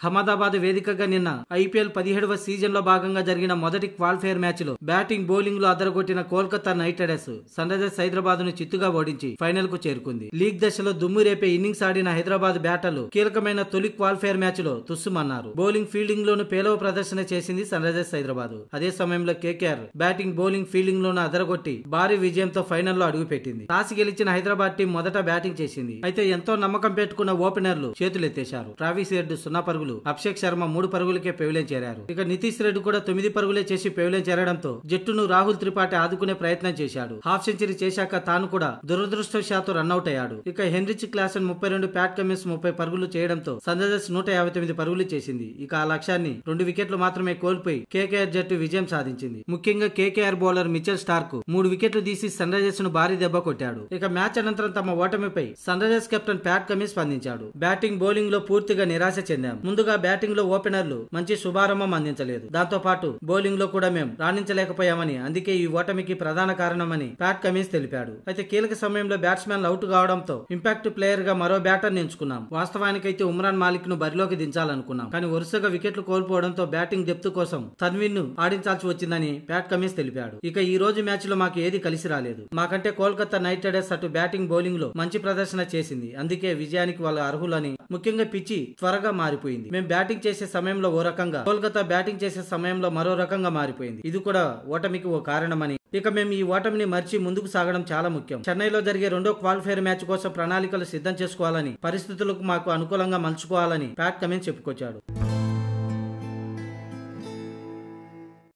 అహ్మదాబాద్ వేదికగా నిన్న IPL 17వ season లో భాగంగా జరిగిన మొదటి క్వాలిఫైర్ మ్యాచ్ లో బ్యాటింగ్ బౌలింగ్ లో అదరగొట్టిన Kolkata Knight Riders Sunrisers Hyderabad ను చిత్తుగా ఓడించి ఫైనల్ కు చేరుకుంది. లీగ్ దశలో దుమ్ము రేపే ఇన్నింగ్స్ ఆడిన హైదరాబాద్ బ్యాటర్లు కీలకమైన తొలి క్వాలిఫైర్ మ్యాచ్ లో తుస్సుమన్నారు. బౌలింగ్ ఫీల్డింగ్ లోను పేలవ ప్రదర్శన చేసింది సన్ రైజర్స్ హైదరాబాద్. అదే సమయంలో కేకేఆర్ బ్యాటింగ్ బౌలింగ్ ఫీల్డింగ్ లోను అదరగొట్టి భారీ విజయంతో ఫైనల్ లో అడుగుపెట్టింది. టాస్ గెలిచిన హైదరాబాద్ టీం మొదట బ్యాటింగ్ చేసింది. అయితే ఎంతో నమ్మకం పెట్టుకున్న ఓపెనర్లు చేతులెత్తేశారు. ట్రావిస్ హెడ్ 0 పరుగులు, అభిషేక్ శర్మ 3 పరుగులకే పెవిలియన్ చేరారు. ఇక నితీష్ రెడ్డి కూడా 9 పరుగులే చేసి పెవిలియన్ చేరడంతో జట్టును రాహుల్ త్రిపాఠి ఆదుకునే ప్రయత్నం చేశాడు. హాఫ్ సెంచరీ చేశాక తాను కూడా దురదృష్టవశాత్తు రన్అట్ అయ్యాడు. ఇక హెన్రిచ్ క్లాసన్ 32, ప్యాట్ కమిన్స్ 30 పరుగులు చేయడంతో సన్ రైజర్స్ 159 పరుగులు చేసింది. ఇక ఆ లక్ష్యాన్ని 2 వికెట్లు మాత్రమే కోల్పోయి కేకేఆర్ జట్టు విజయం సాధించింది. ముఖ్యంగా కేకేఆర్ బౌలర్ మిచెల్ స్టార్క్ 3 వికెట్లు తీసి సన్ రైజర్స్ ను భారీ దెబ్బ కొట్టాడు. ఇక మ్యాచ్ అనంతరం తమ ఓటమిపై Sunrisers captain Pat Cummins స్పందించాడు. బ్యాటింగ్ బౌలింగ్ లో పూర్తిగా నిరాశ చెందాం. ముందుగా బ్యాటింగ్ లో ఓపెనర్లు మంచి శుభారంభం అందించలేదు. దాంతో పాటు బౌలింగ్ లో కూడా మేం రాణించలేకపోయామని, అందుకే ఈ ఓటమికి ప్రధాన కారణమని ప్యాట్ కమిన్స్ తెలిపాడు. అయితే కీలక సమయంలో బ్యాట్స్మెన్ అవుట్ కావడంతో ఇంపాక్ట్ ప్లేయర్ గా మరో బ్యాటర్ ఎంచుకున్నాం. వాస్తవానికైతే ఉమ్రాన్ మాలిక్ ను బరిలోకి దించాలనుకున్నాం. కానీ వరుసగా వికెట్లు కోల్పోవడంతో బ్యాటింగ్ డెప్త్ కోసం తన్వీన్ ను ఆడించాల్సి వచ్చిందని ప్యాట్ కమిన్స్ తెలిపాడు. ఇక ఈ రోజు మ్యాచ్ లో మాకు ఏది కలిసి రాలేదు. మాకంటే కోల్కతా నైట్ రైడర్స్ అటు బ్యాటింగ్ బౌలింగ్ లో మంచి ప్రదర్శన చేసింది. అందుకే విజయానికి వాళ్ళ అర్హులని. ముఖ్యంగా పిచ్చి త్వరగా మారిపోయింది. మేము బ్యాటింగ్ చేసే సమయంలో ఓ రకంగా, కోల్కతా బ్యాటింగ్ చేసే సమయంలో మరో రకంగా మారిపోయింది. ఇది కూడా ఓటమికి ఓ కారణమని. ఇక మేము ఈ ఓటమిని మర్చి ముందుకు సాగడం చాలా ముఖ్యం. చెన్నైలో జరిగే రెండో క్వాలిఫైర్ మ్యాచ్ కోసం ప్రణాళికలు సిద్ధం చేసుకోవాలని, పరిస్థితులకు మాకు అనుకూలంగా మలుచుకోవాలని ప్యాట్ కమిన్స్ చెప్పుకొచ్చాడు.